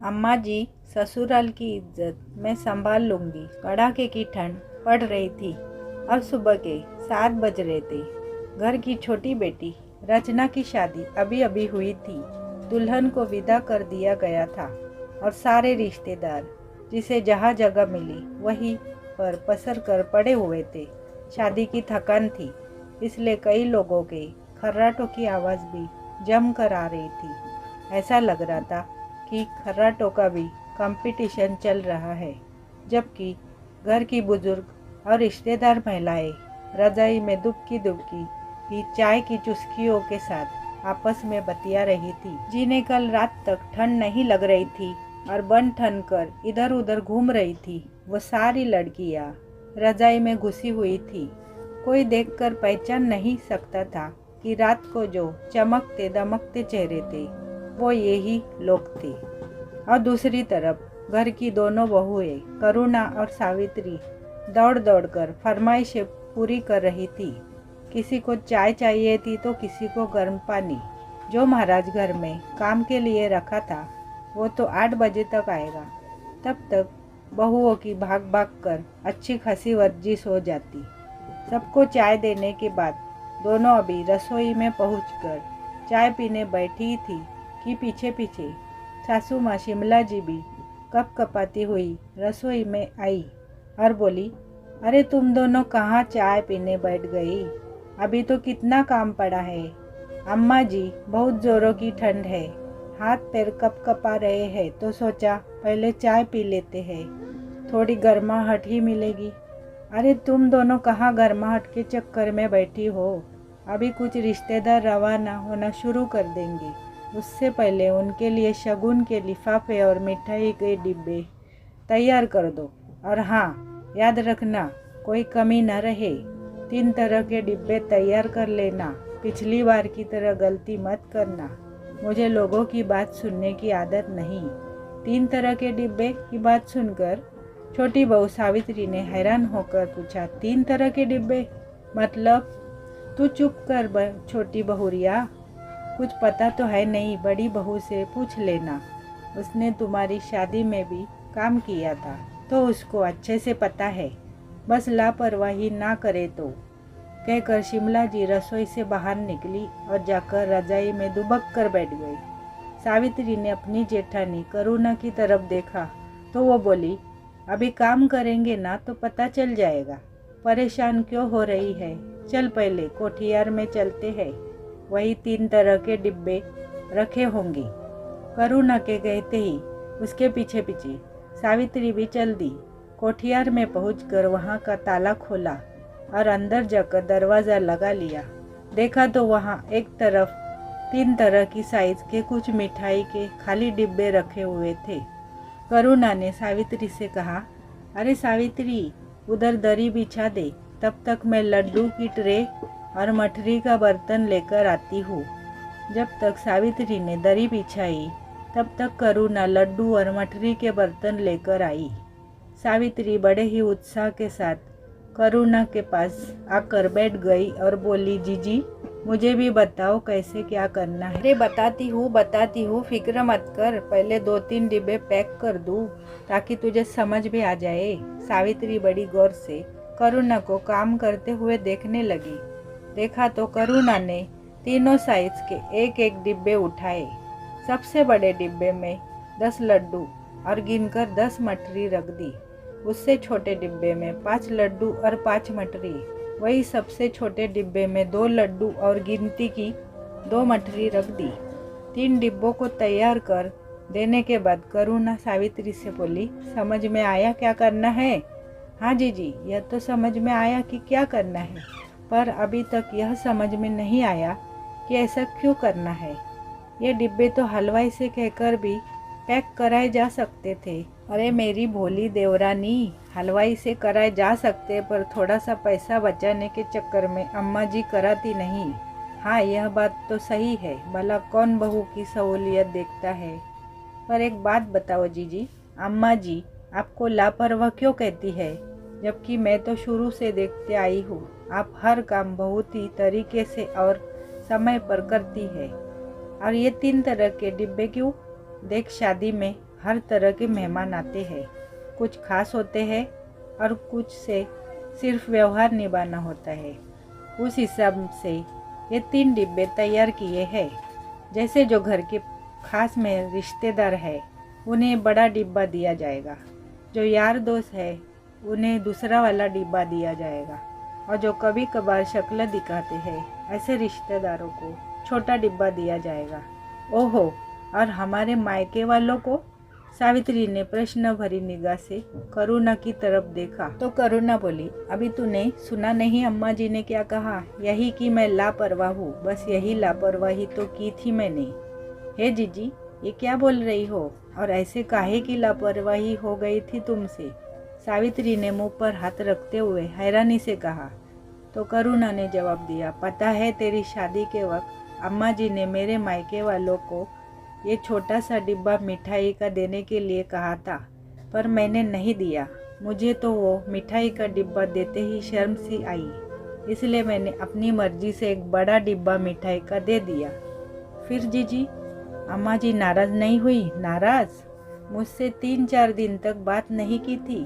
अम्मा जी, ससुराल की इज्जत मैं संभाल लूंगी। कड़ाके की ठंड पड़ रही थी और सुबह के 7 बज रहे थे। घर की छोटी बेटी रचना की शादी अभी अभी हुई थी। दुल्हन को विदा कर दिया गया था और सारे रिश्तेदार जिसे जहाँ जगह मिली वहीं पर पसर कर पड़े हुए थे। शादी की थकान थी, इसलिए कई लोगों के खर्राटों की आवाज़ भी जम कर आ रही थी। ऐसा लग रहा था कि खर्राटों का भी कंपटीशन चल रहा है, जबकि घर की बुजुर्ग और रिश्तेदार महिलाएं रजाई में दुबकी दुबकी ही चाय की चुस्कियों के साथ आपस में बतिया रही थी। जिन्हें कल रात तक ठंड नहीं लग रही थी और बन ठन कर इधर उधर घूम रही थी, वो सारी लड़कियां रजाई में घुसी हुई थी। कोई देखकर पहचान नहीं सकता था कि रात को जो चमकते दमकते चेहरे थे वो यही लोग थे। और दूसरी तरफ घर की दोनों बहुएं करुणा और सावित्री दौड़ दौड़ कर फरमाइशें पूरी कर रही थी। किसी को चाय चाहिए थी तो किसी को गर्म पानी। जो महाराज घर में काम के लिए रखा था वो तो 8 बजे तक आएगा। तब तक बहुओं की भाग भाग कर अच्छी खासी वर्जिश हो जाती। सबको चाय देने के बाद दोनों अभी रसोई में पहुंचकर चाय पीने बैठी थी कि पीछे पीछे सासू माँ शिमला जी भी कप कपाती हुई रसोई में आई और बोली, अरे तुम दोनों कहाँ चाय पीने बैठ गई? अभी तो कितना काम पड़ा है। अम्मा जी, बहुत जोरों की ठंड है, हाथ पैर कप कपा रहे हैं, तो सोचा पहले चाय पी लेते हैं, थोड़ी गर्माहट ही मिलेगी। अरे तुम दोनों कहाँ गर्माहट के चक्कर में बैठी हो? अभी कुछ रिश्तेदार रवाना होना शुरू कर देंगे, उससे पहले उनके लिए शगुन के लिफाफे और मिठाई के डिब्बे तैयार कर दो। और हाँ, याद रखना कोई कमी न रहे। 3 तरह के डिब्बे तैयार कर लेना। पिछली बार की तरह गलती मत करना। मुझे लोगों की बात सुनने की आदत नहीं। 3 तरह के डिब्बे की बात सुनकर छोटी बहू सावित्री ने हैरान होकर पूछा, 3 तरह के डिब्बे मतलब? तू चुप कर छोटी बहुरिया, कुछ पता तो है नहीं, बड़ी बहू से पूछ लेना। उसने तुम्हारी शादी में भी काम किया था तो उसको अच्छे से पता है, बस लापरवाही ना करे तो। कहकर शिमला जी रसोई से बाहर निकली और जाकर रजाई में दुबक कर बैठ गई। सावित्री ने अपनी जेठानी करुणा की तरफ देखा तो वो बोली, अभी काम करेंगे ना तो पता चल जाएगा, परेशान क्यों हो रही है? चल पहले कोठियार में चलते हैं, वही 3 तरह के डिब्बे रखे होंगे। करुणा के कहते ही उसके पीछे पीछे सावित्री भी चल दी। कोठियार में पहुंचकर वहां का ताला खोला और अंदर जाकर दरवाज़ा लगा लिया। देखा तो वहां एक तरफ 3 तरह की साइज के कुछ मिठाई के खाली डिब्बे रखे हुए थे। करुणा ने सावित्री से कहा, अरे सावित्री, उधर दरी बिछा दे, तब तक मैं लड्डू की ट्रे और मठरी का बर्तन लेकर आती हूँ। जब तक सावित्री ने दरी बिछाई तब तक करुणा लड्डू और मठरी के बर्तन लेकर आई। सावित्री बड़े ही उत्साह के साथ करुणा के पास आकर बैठ गई और बोली, जीजी, मुझे भी बताओ कैसे क्या करना है। अरे बताती हूँ, फिक्र मत कर, पहले 2-3 डिब्बे पैक कर दूँ ताकि तुझे समझ भी आ जाए। सावित्री बड़ी गौर से करुणा को काम करते हुए देखने लगी। देखा तो करुणा ने तीनों साइज के एक एक डिब्बे उठाए। सबसे बड़े डिब्बे में 10 लड्डू और गिनकर 10 मठरी रख दी। उससे छोटे डिब्बे में 5 लड्डू और 5 मठरी। वही सबसे छोटे डिब्बे में 2 लड्डू और गिनती की 2 मठरी रख दी। 3 डिब्बों को तैयार कर देने के बाद करुणा सावित्री से बोली, समझ में आया क्या करना है? हाँ जीजी, यह तो समझ में आया कि क्या करना है, पर अभी तक यह समझ में नहीं आया कि ऐसा क्यों करना है। ये डिब्बे तो हलवाई से कहकर भी पैक कराए जा सकते थे। अरे मेरी भोली देवरानी, हलवाई से कराए जा सकते, पर थोड़ा सा पैसा बचाने के चक्कर में अम्मा जी कराती नहीं। हाँ, यह बात तो सही है, भला कौन बहू की सहूलियत देखता है। पर एक बात बताओ जीजी, अम्मा जी आपको लापरवाह क्यों कहती है, जबकि मैं तो शुरू से देखते आई हूँ आप हर काम बहुत ही तरीके से और समय पर करती है। और ये 3 तरह के डिब्बे क्यों? देख, शादी में हर तरह के मेहमान आते हैं। कुछ खास होते हैं और कुछ से सिर्फ व्यवहार निभाना होता है। उस हिसाब से ये 3 डिब्बे तैयार किए हैं। जैसे जो घर के खास में रिश्तेदार है उन्हें बड़ा डिब्बा दिया जाएगा, जो यार दोस्त है उन्हें दूसरा वाला डिब्बा दिया जाएगा, और जो कभी कभार शक्ल दिखाते हैं ऐसे रिश्तेदारों को छोटा डिब्बा दिया जाएगा। ओहो, और हमारे मायके वालों को? सावित्री ने प्रश्न भरी निगाह से करुणा की तरफ देखा तो करुणा बोली, अभी तूने सुना नहीं अम्मा जी ने क्या कहा? यही कि मैं लापरवाह हूँ, बस यही लापरवाही तो की थी मैंने। हे जीजी, ये क्या बोल रही हो? और ऐसे काहे की लापरवाही हो गई थी तुमसे? सावित्री ने मुंह पर हाथ रखते हुए हैरानी से कहा। तो करुणा ने जवाब दिया, पता है तेरी शादी के वक्त अम्मा जी ने मेरे मायके वालों को ये छोटा सा डिब्बा मिठाई का देने के लिए कहा था, पर मैंने नहीं दिया। मुझे तो वो मिठाई का डिब्बा देते ही शर्म सी आई, इसलिए मैंने अपनी मर्जी से एक बड़ा डिब्बा मिठाई का दे दिया। फिर जीजी, अम्मा जी नाराज़ नहीं हुई? नाराज़? मुझसे 3-4 दिन तक बात नहीं की थी।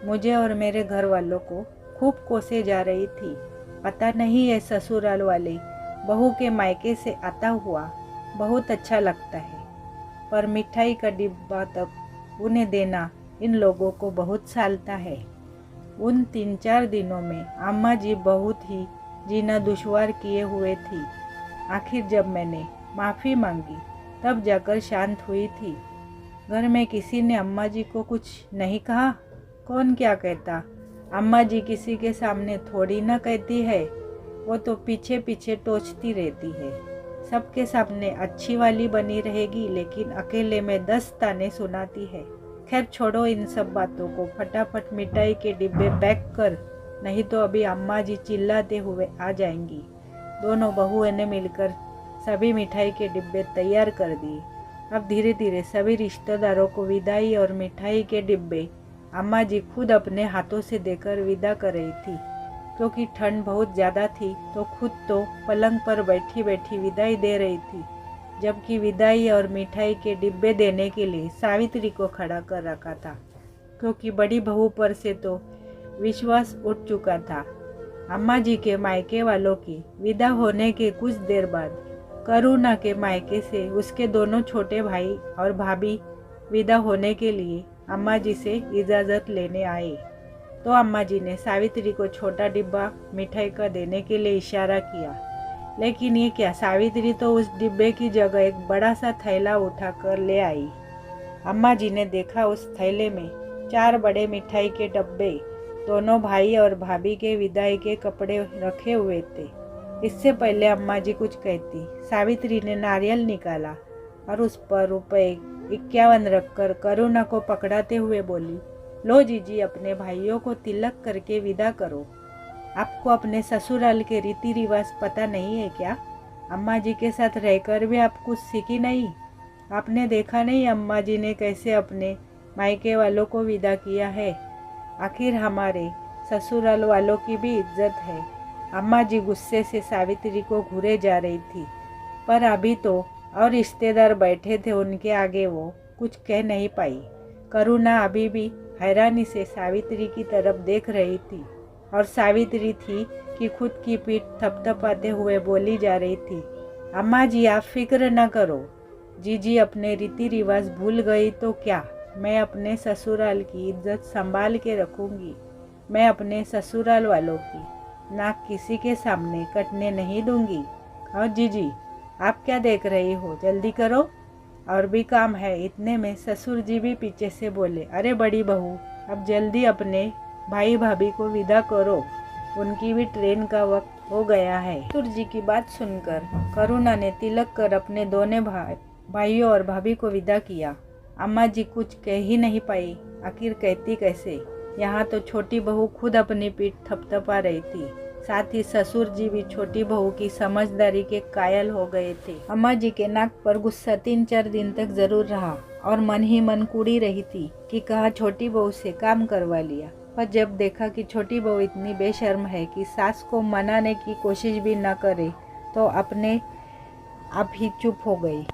मुझे और मेरे घर वालों को खूब कोसे जा रही थी। पता नहीं ये ससुराल वाले बहू के मायके से आता हुआ बहुत अच्छा लगता है, पर मिठाई का डिब्बा तक उन्हें देना इन लोगों को बहुत सालता है। उन 3-4 दिनों में अम्मा जी बहुत ही जीना दुश्वार किए हुए थी। आखिर जब मैंने माफ़ी मांगी तब जाकर शांत हुई थी। घर में किसी ने अम्मा जी को कुछ नहीं कहा? कौन क्या कहता? अम्मा जी किसी के सामने थोड़ी ना कहती है, वो तो पीछे पीछे टोचती रहती है। सबके सामने अच्छी वाली बनी रहेगी, लेकिन अकेले में 10 ताने सुनाती है। खैर छोड़ो इन सब बातों को, फटाफट मिठाई के डिब्बे पैक कर, नहीं तो अभी अम्मा जी चिल्लाते हुए आ जाएंगी। दोनों बहुओं ने मिलकर सभी मिठाई के डिब्बे तैयार कर दिए। अब धीरे धीरे सभी रिश्तेदारों को विदाई और मिठाई के डिब्बे अम्मा जी खुद अपने हाथों से देकर विदा कर रही थी। क्योंकि ठंड बहुत ज़्यादा थी तो खुद तो पलंग पर बैठी बैठी विदाई दे रही थी, जबकि विदाई और मिठाई के डिब्बे देने के लिए सावित्री को खड़ा कर रखा था, क्योंकि बड़ी बहू पर से तो विश्वास उठ चुका था। अम्मा जी के मायके वालों की विदा होने के कुछ देर बाद करुणा के मायके से उसके दोनों छोटे भाई और भाभी विदा होने के लिए अम्मा जी से इजाज़त लेने आए। तो अम्मा जी ने सावित्री को छोटा डिब्बा मिठाई का देने के लिए इशारा किया, लेकिन ये क्या, सावित्री तो उस डिब्बे की जगह एक बड़ा सा थैला उठाकर ले आई। अम्मा जी ने देखा उस थैले में 4 बड़े मिठाई के डब्बे, दोनों भाई और भाभी के विदाई के कपड़े रखे हुए थे। इससे पहले अम्मा जी कुछ कहती, सावित्री ने नारियल निकाला और उस पर ₹51 रखकर करुणा को पकड़ाते हुए बोली, लो जीजी, अपने भाइयों को तिलक करके विदा करो। आपको अपने ससुराल के रीति रिवाज पता नहीं है क्या? अम्मा जी के साथ रहकर भी आप कुछ सीखी नहीं? आपने देखा नहीं अम्मा जी ने कैसे अपने मायके वालों को विदा किया है? आखिर हमारे ससुराल वालों की भी इज्जत है। अम्मा जी गुस्से से सावित्री को घूरे जा रही थी, पर अभी तो और रिश्तेदार बैठे थे, उनके आगे वो कुछ कह नहीं पाई। करुणा अभी भी हैरानी से सावित्री की तरफ देख रही थी, और सावित्री थी कि खुद की पीठ थपथपाते हुए बोली जा रही थी, अम्मा जी आप फिक्र न करो, जीजी अपने रीति रिवाज भूल गई तो क्या, मैं अपने ससुराल की इज्जत संभाल के रखूंगी। मैं अपने ससुराल वालों की नाक किसी के सामने कटने नहीं दूंगी। और जीजी आप क्या देख रही हो, जल्दी करो, और भी काम है। इतने में ससुर जी भी पीछे से बोले, अरे बड़ी बहू, अब जल्दी अपने भाई भाभी को विदा करो, उनकी भी ट्रेन का वक्त हो गया है। ससुर जी की बात सुनकर करुणा ने तिलक कर अपने दोनों भाइयों और भाभी को विदा किया। अम्मा जी कुछ कह ही नहीं पाई, आखिर कहती कैसे? यहाँ तो छोटी बहू खुद अपनी पीठ थपथपा रही थी, साथ ही ससुर जी भी छोटी बहू की समझदारी के कायल हो गए थे। अम्मा जी के नाक पर गुस्सा 3-4 दिन तक जरूर रहा, और मन ही मन कुड़ी रही थी कि कहा छोटी बहू से काम करवा लिया, पर जब देखा कि छोटी बहू इतनी बेशर्म है कि सास को मनाने की कोशिश भी न करे, तो अपने आप ही चुप हो गई।